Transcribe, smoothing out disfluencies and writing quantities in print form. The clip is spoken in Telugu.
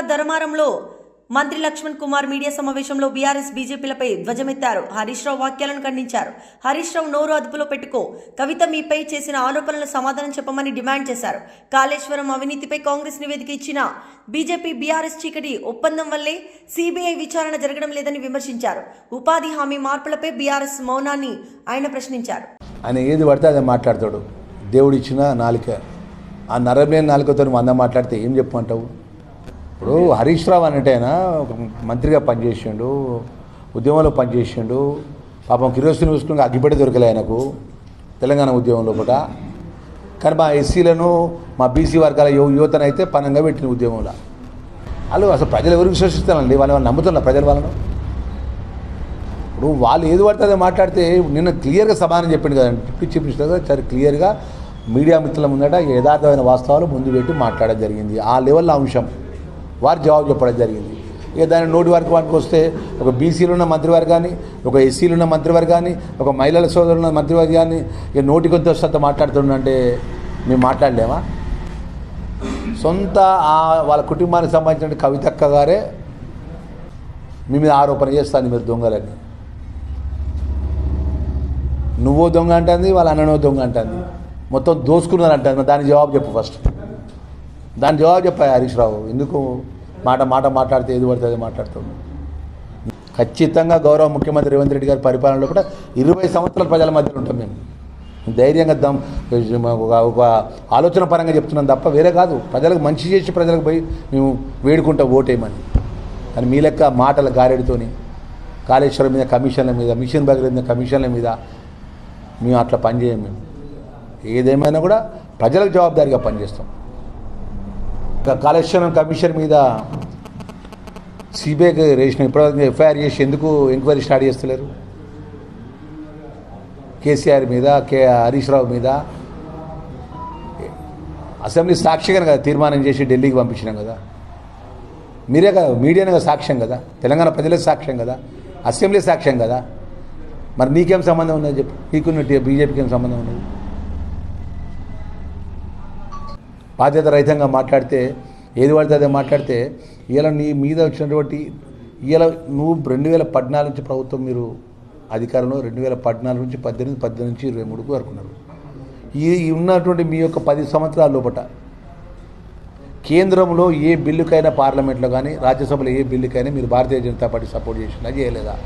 ధర్మారంలో మంత్రి లక్ష్మణ్ కుమార్ మీడియా సమావేశంలో బీఆర్ఎస్ బీజేపీలపై ధ్వజమెత్తారు. హరీష్ రావు వ్యాఖ్యలను ఖండించారు. హరీష్ రావు నోరు అదుపులో పెట్టుకో, కవిత మీపై చేసిన ఆరోపణలకు సమాధానం చెప్పమని డిమాండ్ చేశారు. కాళేశ్వరం అవినీతిపై కాంగ్రెస్ నివేదిక ఇచ్చిన బీజేపీ బీఆర్ఎస్ చీకటి ఒప్పందం వల్లే సిబిఐ విచారణ జరగడం లేదని విమర్శించారు. ఉపాధి హామీ మార్పులపై బీఆర్ఎస్ మౌనాన్ని ఆయన ప్రశ్నించారు. ఆయన ఏది పడితే అదే మాట్లాడతాడు. దేవుడిచ్చిన నాలుక, ఆ నరమేని నాలుకతో వంద మాట్లాడితే ఏం చెప్పమంటావు? ఇప్పుడు హరీష్ రావు అనేటైనా ఒక మంత్రిగా పనిచేసిండు, ఉద్యమంలో పనిచేసిండు. పాపం కిరోసిన్ చూసుకుని అగ్గిపెట్టి దొరకలే ఆయనకు తెలంగాణ ఉద్యమంలో పూట. కానీ మా ఎస్సీలను, మా బీసీ వర్గాల యువతనైతే పనంగా పెట్టిన ఉద్యమంలో. వాళ్ళు అసలు ప్రజలు ఎవరు విశ్వసిస్తారండి? వాళ్ళు నమ్ముతున్నారు ప్రజలు వాళ్ళను. ఇప్పుడు వాళ్ళు ఏది పడితే అదే మాట్లాడితే నిన్న క్లియర్గా సమాధానం చెప్పింది కదండి డిప్యూటీ చీఫ్ మినిస్టర్ గారు. చాలా క్లియర్గా మీడియా మిత్రుల ముందట యథార్థమైన వాస్తవాలు ముందు పెట్టి మాట్లాడడం జరిగింది. ఆ లెవెల్లో అంశం వారు జవాబు చెప్పడం జరిగింది. ఇక దాని నోటి వారికి వస్తే ఒక బీసీలు ఉన్న మంత్రివర్గాన్ని, ఒక ఎస్సీలు ఉన్న మంత్రివర్గాన్ని, ఒక మహిళల సోదరులు ఉన్న మంత్రివర్గాన్ని ఇక నోటి కొంత వస్తే మాట్లాడుతుండే మేము మాట్లాడలేమా? సొంత వాళ్ళ కుటుంబానికి సంబంధించిన కవితక్క గారే మీ మీద ఆరోపణ చేస్తాను మీరు దొంగలని. నువ్వో దొంగ అంటుంది, వాళ్ళ అన్ననో దొంగ అంటుంది, మొత్తం దోసుకున్నారు అంటుంది. దానికి జవాబు చెప్పు ఫస్ట్. దాని జవాబు చెప్పాయి హరీష్ రావు. ఎందుకు మాట్లాడితే ఏది పడితే అది మాట్లాడుతుంది? ఖచ్చితంగా గౌరవ ముఖ్యమంత్రి రేవంత్ రెడ్డి గారి పరిపాలనలో కూడా 20 సంవత్సరాల ప్రజల మధ్యలో ఉంటాం మేము. ధైర్యంగా ఒక ఆలోచన పరంగా చెప్తున్నాం తప్ప వేరే కాదు. ప్రజలకు మంచి చేసి ప్రజలకు పోయి మేము వేడుకుంటా ఓటేయమని. కానీ మీ లెక్క మాటల గారెడితోని కాళేశ్వరం మీద కమిషన్ల మీద, మిషన్ భగీరథ మీద కమిషన్ల మీద మేము అట్లా పనిచేయం. మేము ఏదేమైనా కూడా ప్రజలకు జవాబుదారీగా పనిచేస్తాం. కాళేశ్వరం కమిషన్ మీద సిబిఐకి రేషన్ ఇప్పటివరకు ఎఫ్ఐఆర్ చేసి ఎందుకు ఎంక్వైరీ స్టార్ట్ చేస్తలేరు? కేసీఆర్ మీద, హరీష్ రావు మీద అసెంబ్లీ సాక్షిగా కదా తీర్మానం చేసి ఢిల్లీకి పంపించినాం కదా. మీరే కదా, మీడియానే కదా సాక్ష్యం కదా, తెలంగాణ ప్రజలే సాక్ష్యం కదా, అసెంబ్లీ సాక్ష్యం కదా. మరి నీకేం సంబంధం ఉన్నది చెప్పు? నీకున్నట్టు బీజేపీకి ఏం సంబంధం ఉన్నది? బాధ్యత రహితంగా మాట్లాడితే, ఏది పడితే అదే మాట్లాడితే ఇలా నీ మీద వచ్చినటువంటి ఇలా నువ్వు 2014 నుంచి ప్రభుత్వం మీరు అధికారంలో 2014 నుంచి 18 నుంచి 23 వరకు ఉన్నారు. ఈ ఉన్నటువంటి మీ యొక్క 10 సంవత్సరాల లోపల కేంద్రంలో ఏ బిల్లుకైనా, పార్లమెంట్లో కానీ రాజ్యసభలో ఏ బిల్లుకైనా మీరు భారతీయ జనతా పార్టీ సపోర్ట్ చేసినా చేయలేదా?